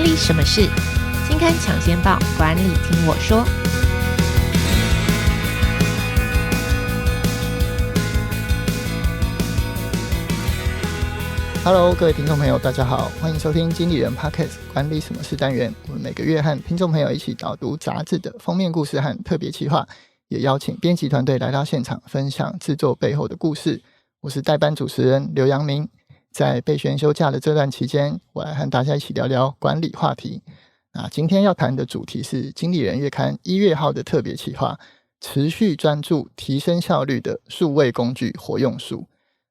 理什么事？金刊抢先报，管理听我说。Hello， 各位听众朋友，大家好，欢迎收听经理人 Podcast 管理什么事单元。我们每个月和听众朋友一起导读杂志的封面故事和特别企划，也邀请编辑团队来到现场分享制作背后的故事。我是代班主持人刘阳明。在备选休假的这段期间，我来和大家一起聊聊管理话题。那今天要谈的主题是经理人月刊1月号的特别企划，持续专注提升效率的数位工具活用术。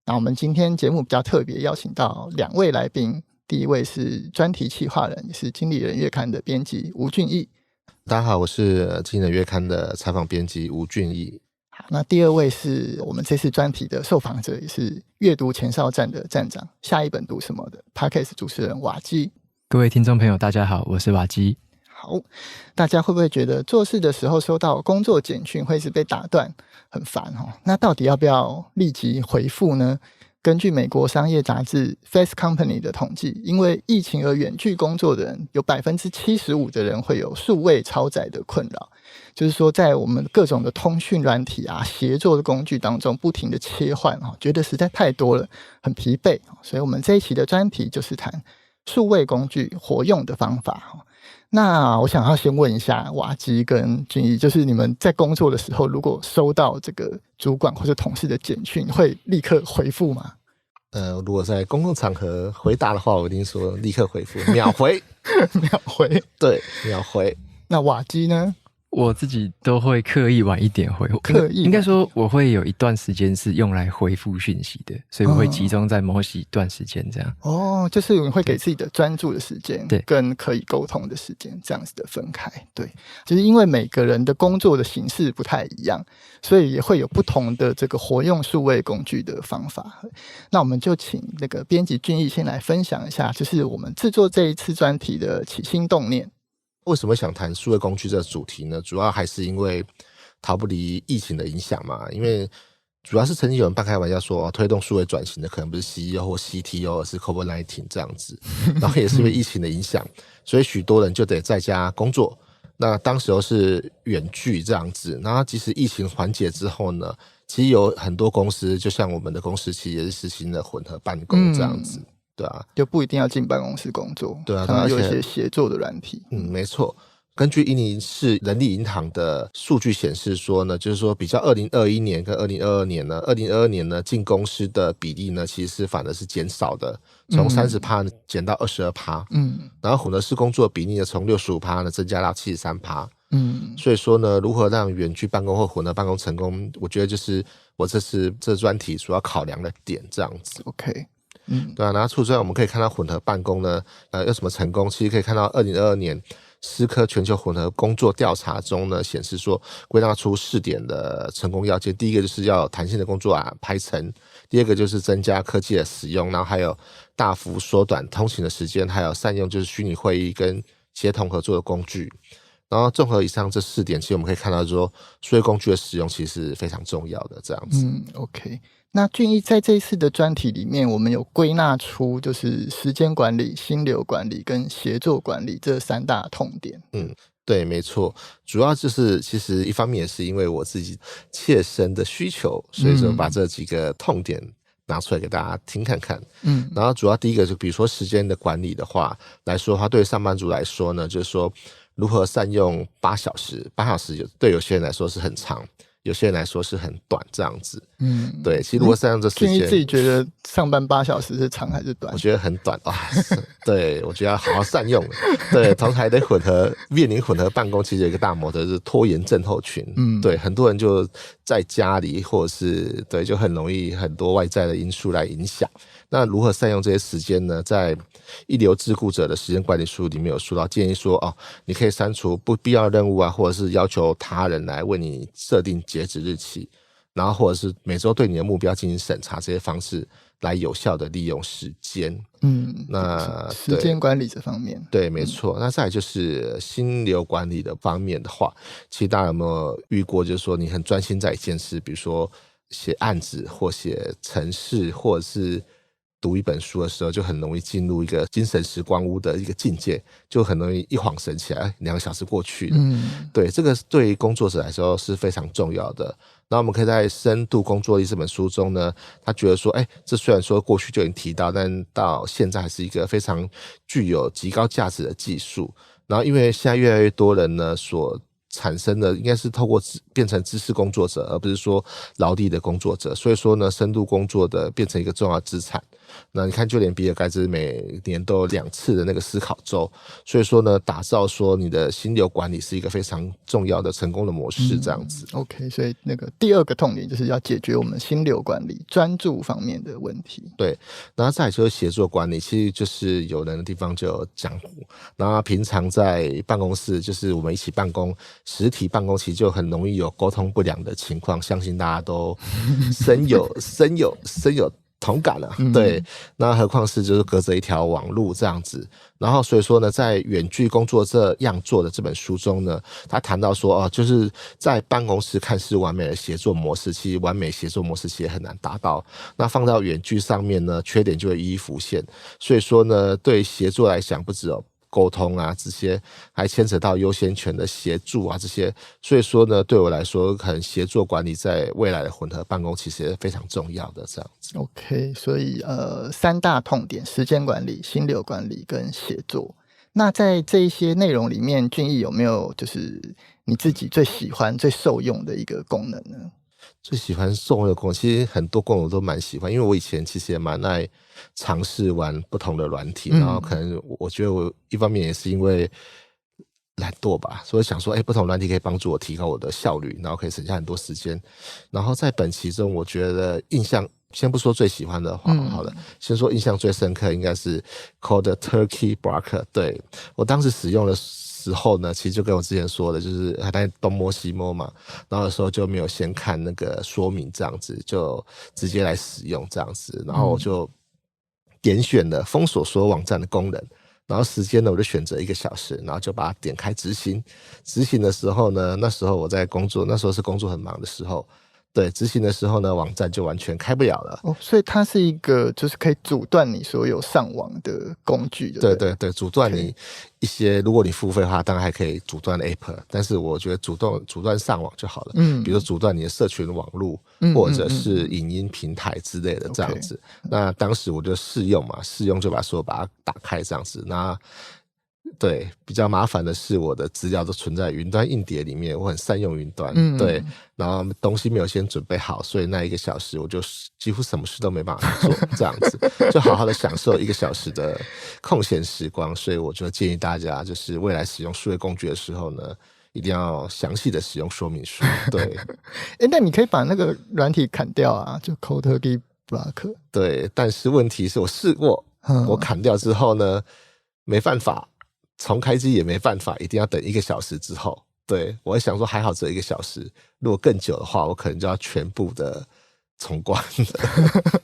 那我们今天节目比较特别，邀请到2位来宾。第一位是专题企划人，也是经理人月刊的编辑吴俊毅。大家好，我是经理人月刊的采访编辑吴俊毅。好，那第二位是我们这次专题的受访者，也是阅读前哨站的站长，下一本读什么的 Podcast 主持人瓦基。各位听众朋友大家好，我是瓦基。好，大家会不会觉得做事的时候收到工作简讯会是被打断，很烦哦？那到底要不要立即回复呢？根据美国商业杂志 Fast Company 的统计，因为疫情而远距工作的人，有 75% 的人会有数位超载的困扰。就是说在我们各种的通讯软体啊、协作的工具当中不停的切换，觉得实在太多了，很疲惫。所以我们这一期的专题就是谈数位工具活用的方法。那我想要先问一下瓦基跟俊毅，就是你们在工作的时候，如果收到这个主管或者同事的简讯，会立刻回复吗？如果在公共场合回答的话，我一定说立刻回复，秒回。秒回，对，秒回。那瓦基呢？我自己都会刻意晚一点回，应该说我会有一段时间是用来回复讯息的，所以我会集中在某几段时间这样。哦，就是你会给自己的专注的时间，对，跟可以沟通的时间，这样子的分开。对，就是因为每个人的工作的形式不太一样，所以也会有不同的这个活用数位工具的方法。那我们就请那个编辑俊毅先来分享一下，就是我们制作这一次专题的起心动念。为什么想谈数位工具这个主题呢？主要还是因为逃不离疫情的影响嘛。因为主要是曾经有人半开玩笑说，推动数位转型的可能不是 CEO 或 CTO， 而是 COVID-19 这样子。然后也是因为疫情的影响，所以许多人就得在家工作。那当时候是远距这样子。然后即使疫情缓解之后呢，其实有很多公司，就像我们的公司，其实也是实行了混合办公这样子。对啊，就不一定要进办公室工作。对啊，他们有一些协作的软体。没错。根据104市人力银行的数据显示说呢，就是说比较2021年跟2022年呢，2022年呢进公司的比例呢，其实反而是减少的，从30% 减到22%。然后混合式工作的比例呢，从65% 呢增加到73%。所以说呢，如何让远距办公或混合办公成功，我觉得就是我这专题主要考量的点这样子。OK。对啊，然后除此之外，我们可以看到混合办公呢，有什么成功？其实可以看到2022年思科全球混合工作调查中呢，显示说归纳出4点的成功要件。第一个就是要有弹性的工作排程，第二个就是增加科技的使用，然后还有大幅缩短通勤的时间，还有善用就是虚拟会议跟协同合作的工具。然后综合以上这4点，其实我们可以看到说数位工具的使用其实是非常重要的这样子。OK。那俊毅在这一次的专题里面，我们有归纳出就是时间管理、心流管理跟协作管理这3大痛点。对，没错。主要就是其实一方面也是因为我自己切身的需求，所以说把这几个痛点拿出来给大家听看看。然后主要第一个就比如说时间的管理的话来说的话，对上班族来说呢，就是说如何善用8小时，8小时对有些人来说是很长，有些人来说是很短这样子。对，其实如果善用这时间，俊毅自己觉得上班8小时是长还是短？我觉得很短啊。对，我觉得要好好善用。对，同时还得面临混合办公，其实有一个大魔头就是拖延症候群。对，很多人就在家里，或者是对，就很容易很多外在的因素来影响。那如何善用这些时间呢？在一流自雇者的时间管理书里面有说到，建议说你可以删除不必要任务啊，或者是要求他人来为你设定截止日期，然后或者是每周对你的目标进行审查，这些方式来有效的利用时间。那时间管理这方面，对，没错。那再来就是心流管理的方面的话，其实大家有没有遇过，就是说你很专心在一件事，比如说写案子或写程式，或者是读一本书的时候，就很容易进入一个精神时光屋的一个境界，就很容易一晃神起来，2个小时过去了。对，这个对于工作者来说是非常重要的。那我们可以在《深度工作力》这本书中呢，他觉得说，这虽然说过去就已经提到，但到现在还是一个非常具有极高价值的技术。然后因为现在越来越多人呢所产生的应该是透过变成知识工作者，而不是说劳力的工作者，所以说呢，深度工作的变成一个重要资产。那你看，就连比尔盖茨每年都有2次的那个思考周，所以说呢，打造说你的心流管理是一个非常重要的成功的模式，这样子。OK， 所以那个第2个痛点就是要解决我们心流管理、专注方面的问题。对，然后再来就是协作管理，其实就是有人的地方就有江湖。然后平常在办公室，就是我们一起办公，实体办公其实就很容易有沟通不良的情况，相信大家都深有同感了。对，那何况是就是隔着一条网路这样子。然后所以说呢，在远距工作这样做的这本书中呢，他谈到说，就是在办公室看似完美的协作模式，其实完美协作模式其实很难达到。那放到远距上面呢，缺点就会一一浮现。所以说呢，对协作来讲，不只有沟通啊，这些还牵扯到优先权的协助啊，这些，所以说呢，对我来说，可能协作管理在未来的混合办公其实也非常重要的这样子。OK， 所以3大痛点：时间管理、心流管理跟协作。那在这一些内容里面，俊毅有没有就是你自己最喜欢、最受用的一个功能呢？最喜欢受用的功能，其实很多功能我都蛮喜欢，因为我以前其实也蛮爱尝试玩不同的软体，然后可能我觉得我一方面也是因为懒惰吧，所以想说，不同软体可以帮助我提高我的效率，然后可以省下很多时间。然后在本期中，我觉得印象，先不说最喜欢的话好了，先说印象最深刻应该是 Code Turkey Blocker。对，我当时使用的时候呢，其实就跟我之前说的，就是还在东摸西摸嘛，然后有时候就没有先看那个说明，这样子就直接来使用这样子，然后我就点选了封锁所有网站的功能，然后时间呢我就选择1个小时，然后就把它点开执行。执行的时候呢，那时候我在工作，那时候是工作很忙的时候。对，执行的时候呢，网站就完全开不了了。所以它是一个就是可以阻断你所有上网的工具的。对对对，阻断你一些，如果你付费的话，当然还可以阻断 App， 但是我觉得阻断上网就好了。比如阻断你的社群网路，或者是影音平台之类的这样子。那当时我就试用嘛，试用就把它打开这样子。那对，比较麻烦的是我的资料都存在云端硬碟里面，我很善用云端，对，然后东西没有先准备好，所以那1个小时我就几乎什么事都没办法做，这样子就好好的享受1个小时的空闲时光。所以我就建议大家，就是未来使用数位工具的时候呢，一定要详细的使用说明书。对，那你可以把那个软体砍掉啊，就 Code Turkey Blocker。对，但是问题是我试过，我砍掉之后呢，没办法。重开机也没办法，一定要等1个小时之后。对，我想说还好只有1个小时，如果更久的话，我可能就要全部的重关了。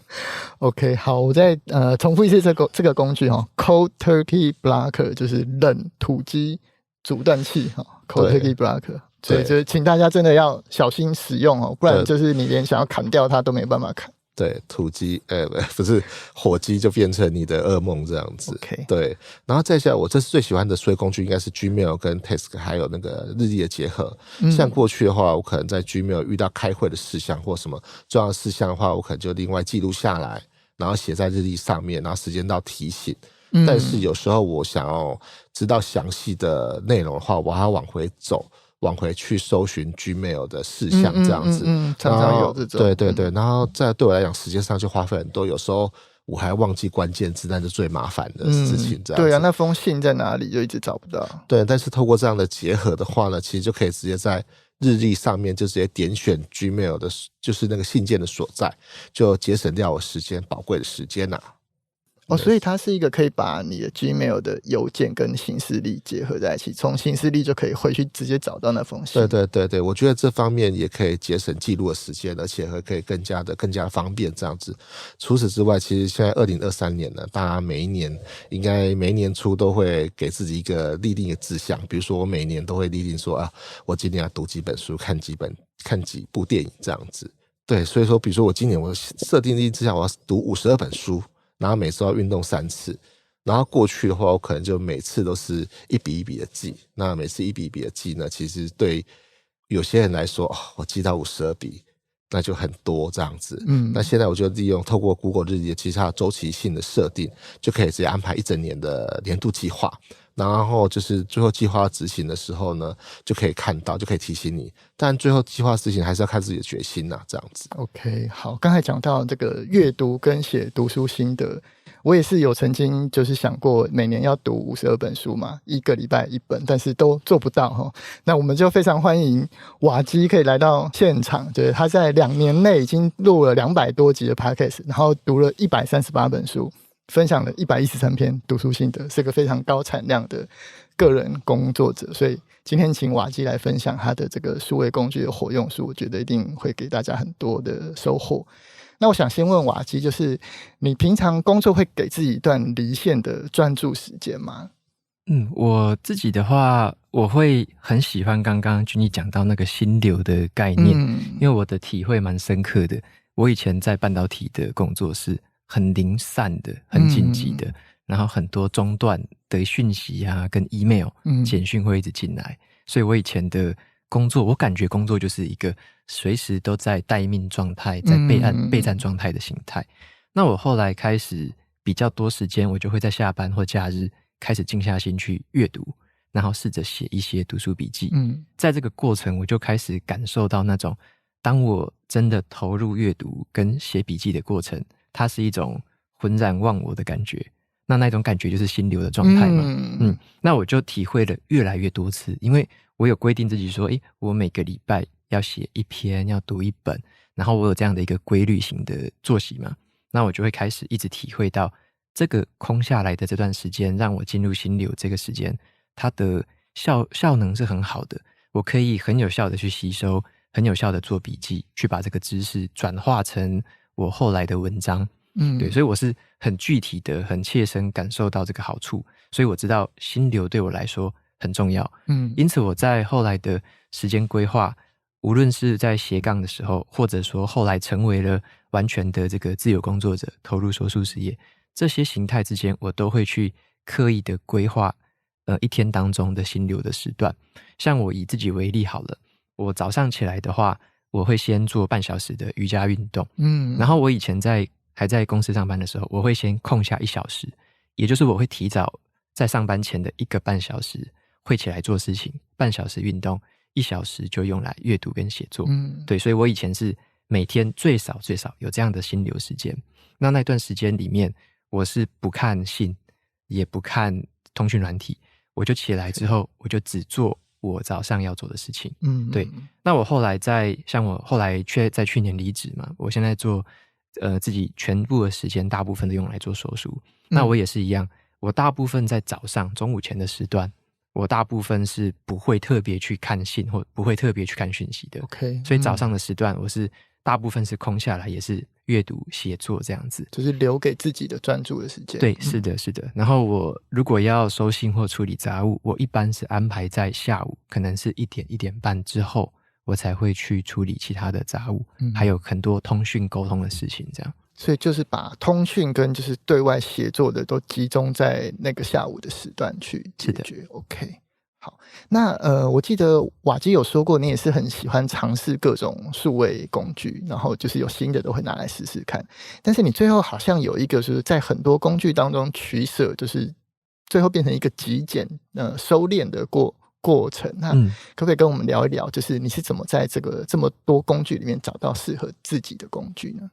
OK， 好，我再重复一次这个工具Cold Turkey Blocker 就是冷土鸡阻断器Cold Turkey Blocker。所以就是请大家真的要小心使用不然就是你连想要砍掉它都没办法砍。对，土鸡不是火鸡就变成你的噩梦这样子。Okay. 对，然后再下来我这次最喜欢的数位工具应该是 Gmail 跟 Task 还有那个日历的结合。像过去的话，我可能在 Gmail 遇到开会的事项或什么重要的事项的话，我可能就另外记录下来，然后写在日历上面，然后时间到提醒。但是有时候我想要知道详细的内容的话，我还要往回去搜寻 Gmail 的事项这样子，常常有这种。对对对，然后在对我来讲时间上就花费很多，有时候我还忘记关键字，那是最麻烦的事情这样子。对啊，那封信在哪里就一直找不到。对，但是透过这样的结合的话呢，其实就可以直接在日历上面就直接点选 Gmail 的，就是那个信件的所在，就节省掉我宝贵的时间啊。所以它是一个可以把你的 Gmail 的邮件跟行事历结合在一起，从行事历就可以回去直接找到那封信。对对对对，我觉得这方面也可以节省记录的时间，而且可以更加的方便这样子。除此之外，其实现在2023年呢，大家每一年初都会给自己一个立定的志向，比如说我每年都会立定说我今年要读几本书，看几部电影这样子。对，所以说比如说我今年我设定立志向，我要读52本书。然后每周要运动3次。然后过去的话，我可能就每次都是一笔一笔的记。那每次一笔一笔的记呢，其实对有些人来说，我记到52笔，那就很多这样子。那现在我就利用透过 Google 日历，其实它有周期性的设定，就可以直接安排1整年的年度计划。然后就是最后计划执行的时候呢，就可以看到，就可以提醒你。但最后计划执行还是要看自己的决心这样子。OK， 好，刚才讲到这个阅读跟写读书心得，我也是有曾经就是想过每年要读52本书嘛，1个礼拜1本，但是都做不到那我们就非常欢迎瓦基可以来到现场，就是他在2年内已经录了200多集的 Podcast， 然后读了138本书，分享了113篇读书心得，是个非常高产量的个人工作者。所以今天请瓦基来分享他的这个数位工具的活用术，我觉得一定会给大家很多的收获。那我想先问瓦基，就是你平常工作会给自己一段离线的专注时间吗？我自己的话，我会很喜欢刚刚君毅讲到那个心流的概念，因为我的体会蛮深刻的。我以前在半导体的工作是很零散的、很紧急的，然后很多中断的讯息啊，跟 email、简讯会一直进来，所以我以前的工作，我感觉工作就是一个随时都在待命状态，在备战状态的形态。那我后来开始比较多时间，我就会在下班或假日开始静下心去阅读，然后试着写一些读书笔记。在这个过程，我就开始感受到那种，当我真的投入阅读跟写笔记的过程，它是一种浑然忘我的感觉。那种感觉就是心流的状态嘛。那我就体会了越来越多次，因为我有规定自己说，我每个礼拜要写1篇，要读1本，然后我有这样的一个规律型的作息嘛，那我就会开始一直体会到这个空下来的这段时间，让我进入心流这个时间，它的效能是很好的，我可以很有效的去吸收，很有效的做笔记，去把这个知识转化成我后来的文章。对，所以我是很具体的、很切身感受到这个好处，所以我知道心流对我来说很重要。因此我在后来的时间规划，无论是在斜杠的时候，或者说后来成为了完全的这个自由工作者，投入说书事业，这些形态之间，我都会去刻意的规划一天当中的心流的时段。像我以自己为例好了，我早上起来的话，我会先做半小时的瑜伽运动。然后我以前还在公司上班的时候，我会先空下1小时，也就是我会提早在上班前的1个半小时会起来做事情，半小时运动，1小时就用来阅读跟写作。对，所以我以前是每天最少有这样的心流时间。那段时间里面，我是不看信，也不看通讯软体，我就起来之后，我就只做我早上要做的事情。对。那我后来在去年离职嘛，我现在做自己全部的时间大部分都用来做说书。那我也是一样，我大部分在早上中午前的时段，我大部分是不会特别去看信或不会特别去看讯息的。所以早上的时段我是大部分是空下来，也是阅读写作这样子，就是留给自己的专注的时间。对，是的是的。然后我如果要收信或处理杂物，我一般是安排在下午，可能是1点1点半之后，我才会去处理其他的杂物，还有很多通讯沟通的事情这样。所以就是把通讯跟就是对外协作的都集中在那个下午的时段去解决。OK， 好，那我记得瓦基有说过，你也是很喜欢尝试各种数位工具，然后就是有新的都会拿来试试看。但是你最后好像有一个就是在很多工具当中取舍，就是最后变成一个极简收敛的过程。那可不可以跟我们聊一聊，就是你是怎么在这么多工具里面找到适合自己的工具呢？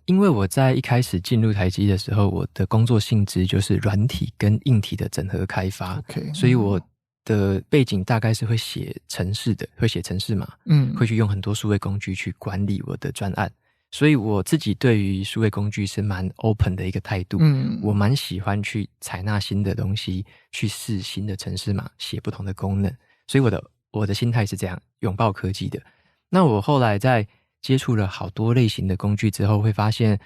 因为我在一开始进入台积的时候，我的工作性质就是软体跟硬体的整合开发，所以我的背景大概是会写程式的，会写程式码，会去用很多数位工具去管理我的专案。所以我自己对于数位工具是蛮 open 的一个态度，我蛮喜欢去采纳新的东西，去试新的程式码，写不同的功能。所以我的心态是这样，拥抱科技的。那我后来在接触了好多类型的工具之后，会发现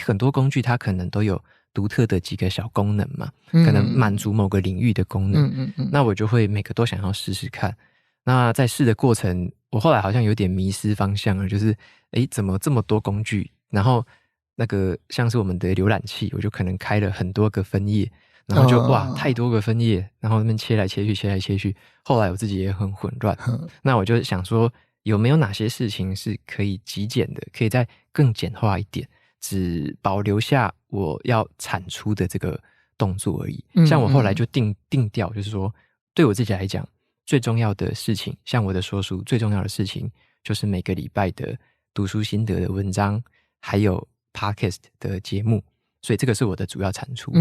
很多工具它可能都有独特的几个小功能嘛，可能满足某个领域的功能。那我就会每个都想要试试看。那在试的过程，我后来好像有点迷失方向了，就是怎么这么多工具，然后那个像是我们的浏览器，我就可能开了很多个分页，然后就哇太多个分页，然后那边切来切去，后来我自己也很混乱。那我就想说，有没有哪些事情是可以极简的，可以再更简化一点，只保留下我要产出的这个动作而已。像我后来就定调，就是说对我自己来讲，最重要的事情，像我的说书最重要的事情，就是每个礼拜的读书心得的文章，还有 podcast 的节目，所以这个是我的主要产出。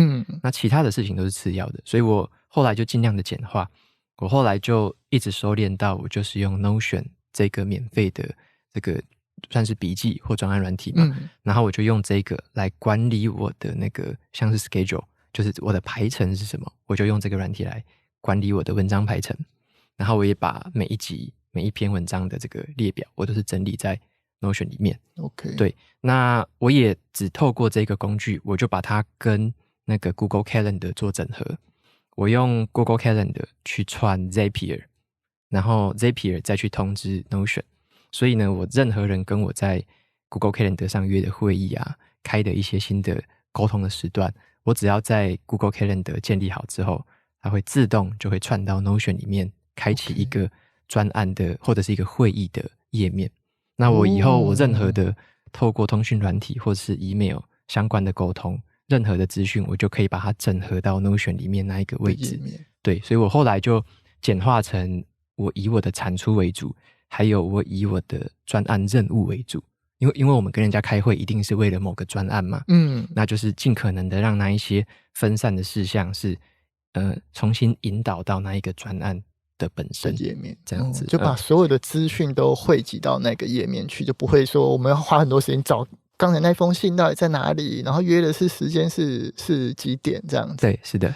那其他的事情都是次要的，所以我后来就尽量的简化。我后来就一直收敛到，我就是用 Notion 这个免费的这个算是笔记或专案软体嘛，然后我就用这个来管理我的那个像是 schedule， 就是我的排程是什么，我就用这个软体来管理我的文章排程。然后我也把每一集每一篇文章的这个列表，我都是整理在 Notion 里面。OK， 对，那我也只透过这个工具，我就把它跟那个 Google Calendar 做整合。我用 Google Calendar 去串 Zapier， 然后 Zapier 再去通知 Notion。所以呢，我任何人跟我在 Google Calendar 上约的会议啊，开的一些新的沟通的时段，我只要在 Google Calendar 建立好之后，它会自动就会串到 Notion 里面，开启一个专案的或者是一个会议的页面。那我以后我任何的透过通讯软体或者是 email 相关的沟通，任何的资讯，我就可以把它整合到 Notion 里面那一个位置。对，所以我后来就简化成我以我的产出为主，还有我以我的专案任务为主。因为我们跟人家开会一定是为了某个专案嘛，那就是尽可能的让那一些分散的事项是重新引导到那一个专案的本身页面，这样子，就把所有的资讯都汇集到那个页面去，就不会说我们要花很多时间找刚才那封信到底在哪里，然后约的是时间是几点这样子。对，是的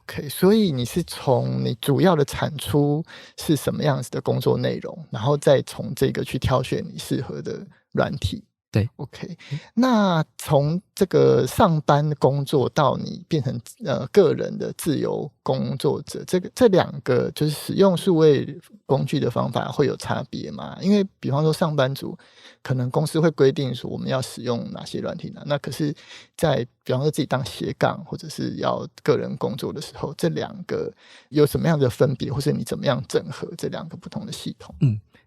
OK， 所以你是从你主要的产出是什么样子的工作内容，然后再从这个去挑选你适合的软体。对 ，OK， 那从这个上班工作到你变成个人的自由工作者，这两个就是使用数位工具的方法会有差别吗？因为比方说上班族可能公司会规定说我们要使用哪些软体呢？那可是在比方说自己当斜杠或者是要个人工作的时候，这两个有什么样的分别，或是你怎么样整合这两个不同的系统？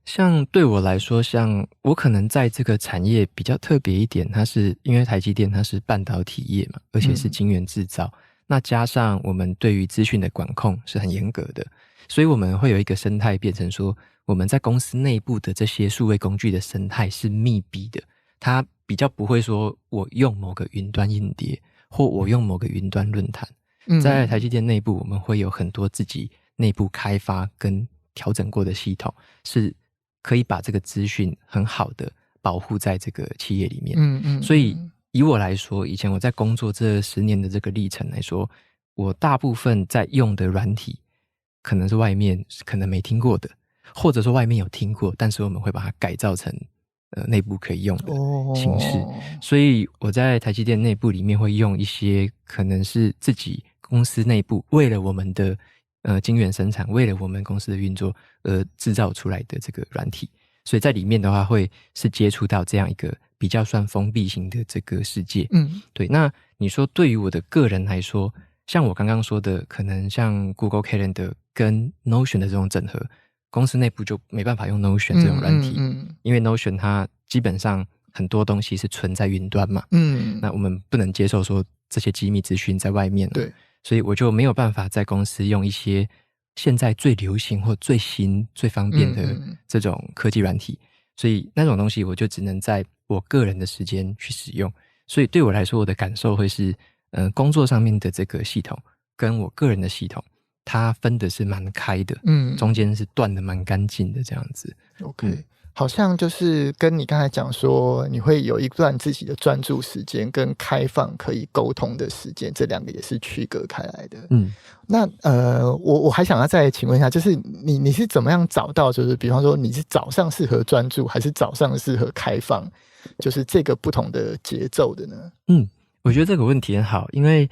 像对我来说，像我可能在这个产业比较特别一点，它是因为台积电它是半导体业嘛，而且是晶圆制造，那加上我们对于资讯的管控是很严格的，所以我们会有一个生态变成说，我们在公司内部的这些数位工具的生态是密闭的，它比较不会说我用某个云端硬碟或我用某个云端论坛。在台积电内部，我们会有很多自己内部开发跟调整过的系统，是可以把这个资讯很好的保护在这个企业里面。所以以我来说，以前我在工作这10年的这个历程来说，我大部分在用的软体可能是外面可能没听过的，或者说外面有听过，但是我们会把它改造成内部可以用的形式。所以我在台积电内部里面会用一些可能是自己公司内部为了我们的晶圆生产，为了我们公司的运作而制造出来的这个软体，所以在里面的话会是接触到这样一个比较算封闭型的这个世界。对。那你说对于我的个人来说，像我刚刚说的，可能像 Google Calendar 跟 Notion 的这种整合，公司内部就没办法用 Notion 这种软体，因为 Notion 它基本上很多东西是存在云端嘛，那我们不能接受说这些机密资讯在外面，对。所以我就没有办法在公司用一些现在最流行或最新最方便的这种科技软体，所以那种东西我就只能在我个人的时间去使用。所以对我来说，我的感受会是工作上面的这个系统跟我个人的系统它分的是蛮开的，中间是断的蛮干净的这样子。OK，好像就是跟你刚才讲说，你会有一段自己的专注时间跟开放可以沟通的时间，这两个也是区隔开来的。那我还想要再请问一下，就是你是怎么样找到，就是比方说你是早上适合专注，还是早上适合开放，就是这个不同的节奏的呢？我觉得这个问题很好，因为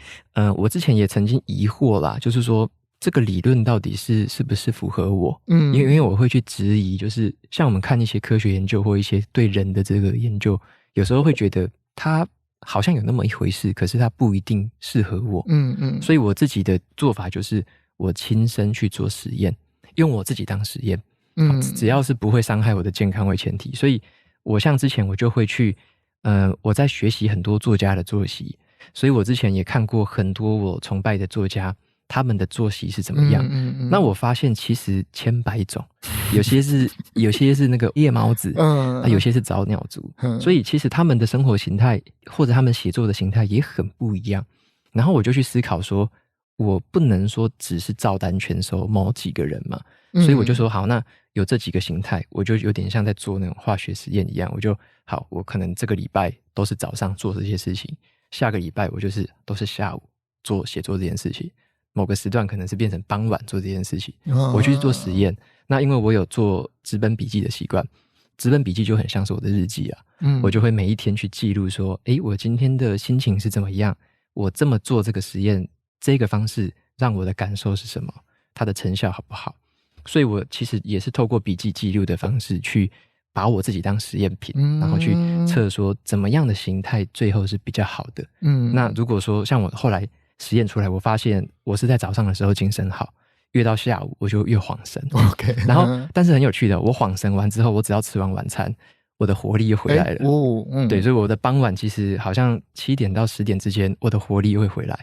我之前也曾经疑惑啦，就是说这个理论到底是不是符合我？因为我会去质疑，就是像我们看一些科学研究或一些对人的这个研究，有时候会觉得它好像有那么一回事，可是它不一定适合我。所以我自己的做法就是我亲身去做实验，用我自己当实验，只要是不会伤害我的健康为前提。所以我像之前我就会去我在学习很多作家的作息，所以我之前也看过很多我崇拜的作家他们的作息是怎么样。那我发现其实千百种，有些是那个夜猫子，有些是早鸟族，所以其实他们的生活形态或者他们写作的形态也很不一样。然后我就去思考说，我不能说只是照单全收某几个人嘛，所以我就说好，那有这几个形态，我就有点像在做那种化学实验一样，我可能这个礼拜都是早上做这些事情，下个礼拜我都是下午做写作这件事情，某个时段可能是变成傍晚做这件事情，我去做实验。那因为我有做纸本笔记的习惯，纸本笔记就很像是我的日记啊，我就会每一天去记录说，我今天的心情是怎么样，我这么做这个实验，这个方式让我的感受是什么，它的成效好不好。所以我其实也是透过笔记记录的方式去把我自己当实验品，然后去测说怎么样的形态最后是比较好的。那如果说像我后来实验出来，我发现我是在早上的时候精神好，越到下午我就越恍神。OK， 然后但是很有趣的，我恍神完之后，我只要吃完晚餐，我的活力又回来了。对，所以我的傍晚其实好像7点到10点之间，我的活力又会回来。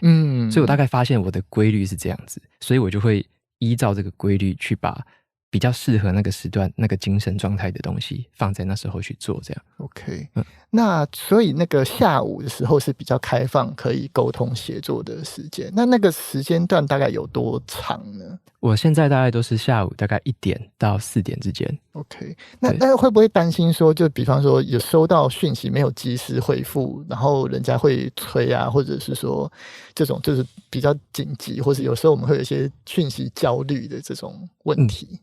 所以我大概发现我的规律是这样子，所以我就会依照这个规律去把比较适合那个时段那个精神状态的东西放在那时候去做，这样。OK，那所以那个下午的时候是比较开放可以沟通协作的时间，那个时间段大概有多长呢？我现在大概都是下午大概1点到4点之间。OK， 那会不会担心说，就比方说有收到讯息没有及时回复，然后人家会催啊，或者是说这种就是比较紧急，或是有时候我们会有一些讯息焦虑的这种问题？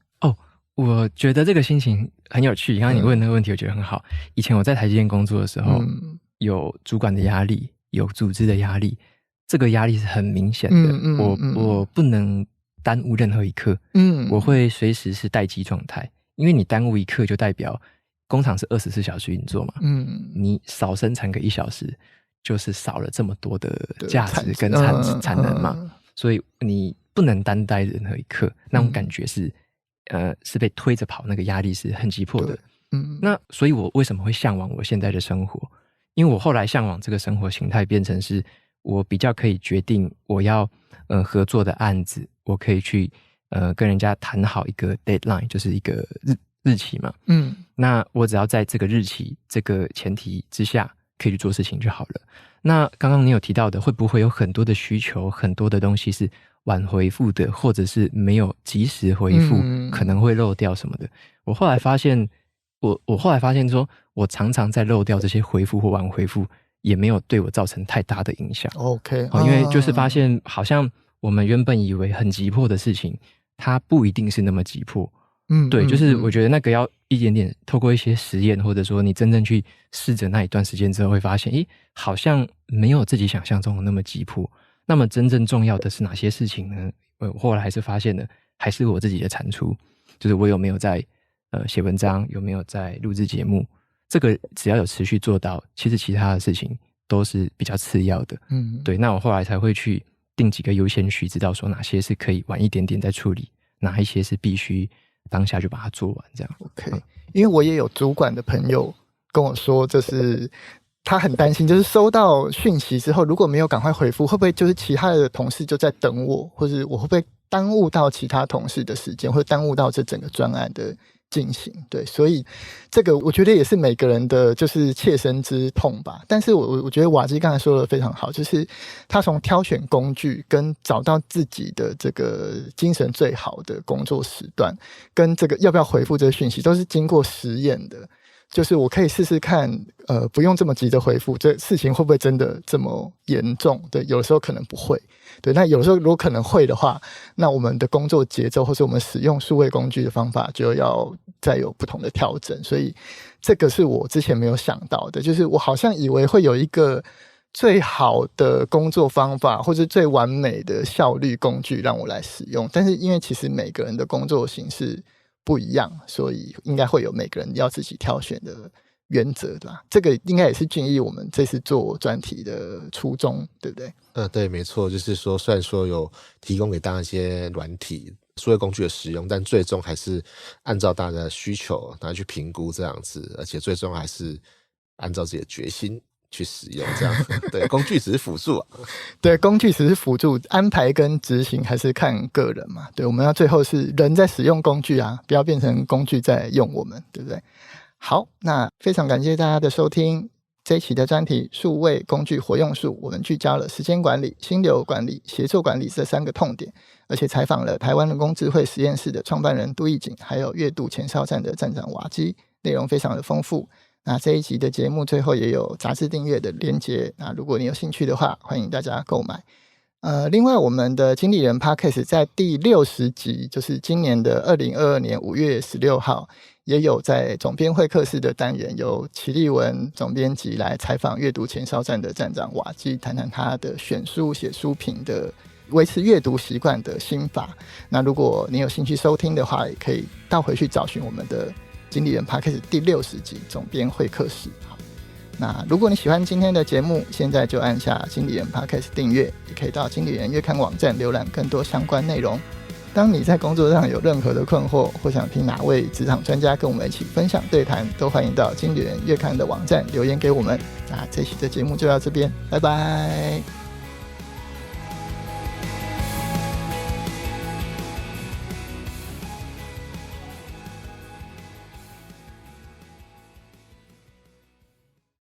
我觉得这个心情很有趣。刚刚你问那个问题我觉得很好。以前我在台积电工作的时候，有主管的压力，有组织的压力，这个压力是很明显的。我不能耽误任何一刻，我会随时是待机状态，因为你耽误一刻就代表工厂是24小时运作嘛，你少生产个1小时，就是少了这么多的价值跟产能嘛，所以你不能单待任何一刻，那种感觉是被推着跑，那个压力是很急迫的。那所以我为什么会向往我现在的生活？因为我后来向往这个生活形态变成是我比较可以决定我要合作的案子，我可以去跟人家谈好一个 deadline， 就是一个日期嘛。那我只要在这个日期这个前提之下可以去做事情就好了。那刚刚你有提到的，会不会有很多的需求，很多的东西是晚回复的，或者是没有及时回复，可能会漏掉什么的？我后来发现说，我常常在漏掉这些回复或晚回复，也没有对我造成太大的影响。OK， 因为就是发现好像我们原本以为很急迫的事情，它不一定是那么急迫。对，就是我觉得那个要一点点透过一些实验，或者说你真正去试着那一段时间之后，会发现好像没有自己想象中的那么急迫。那么真正重要的是哪些事情呢？我后来还是发现了，还是我自己的产出，就是我有没有在写文章，有没有在录制节目，这个只要有持续做到，其实其他的事情都是比较次要的。对，那我后来才会去定几个优先序，知道说哪些是可以晚一点点再处理，哪一些是必须当下就把它做完，这样。OK， 因为我也有主管的朋友跟我说，就是他很担心，就是收到讯息之后，如果没有赶快回复，会不会就是其他的同事就在等我，或者我会不会耽误到其他同事的时间，或者耽误到这整个专案的进行？对，所以这个我觉得也是每个人的就是切身之痛吧。但是我觉得瓦基刚才说的非常好，就是他从挑选工具跟找到自己的这个精神最好的工作时段，跟这个要不要回复这个讯息，都是经过实验的。就是我可以试试看，不用这么急的回复，这事情会不会真的这么严重？对，有的时候可能不会。对，那有的时候如果可能会的话，那我们的工作节奏或是我们使用数位工具的方法就要再有不同的调整。所以这个是我之前没有想到的，就是我好像以为会有一个最好的工作方法或是最完美的效率工具让我来使用，但是因为其实每个人的工作形式不一样，所以应该会有每个人要自己挑选的原则，对吧？这个应该也是俊毅我们这次做专题的初衷，对不对？对，没错，就是说虽然说有提供给大家一些软体数位工具的使用，但最终还是按照大家的需求然后去评估这样子，而且最终还是按照自己的决心去使用这样子。对，工具只是辅助对，工具只是辅助，安排跟执行还是看个人嘛。对，我们要最后是人在使用工具啊，不要变成工具在用我们，对不对？好，那非常感谢大家的收听。这一期的专题数位工具活用术，我们聚焦了时间管理、心流管理、协作管理这3个痛点，而且采访了台湾人工智慧实验室的创办人杜义景，还有阅读前哨站的站长瓦基，内容非常的丰富。那这一集的节目最后也有杂志订阅的连结，那如果你有兴趣的话，欢迎大家购买。另外我们的经理人 Podcast 在第60集，就是今年的2022年5月16号，也有在总编会客室的单元，由齐立文总编辑来采访阅读前哨站的站长瓦基，谈谈他的选书写书评的维持阅读习惯的心法。那如果你有兴趣收听的话，也可以倒回去找寻我们的经理人 Podcast 第60集总编会客室。那如果你喜欢今天的节目，现在就按下经理人 Podcast 订阅，也可以到经理人月刊网站浏览更多相关内容。当你在工作上有任何的困惑，或想听哪位职场专家跟我们一起分享对谈，都欢迎到经理人月刊的网站留言给我们。那这期的节目就到这边，拜拜。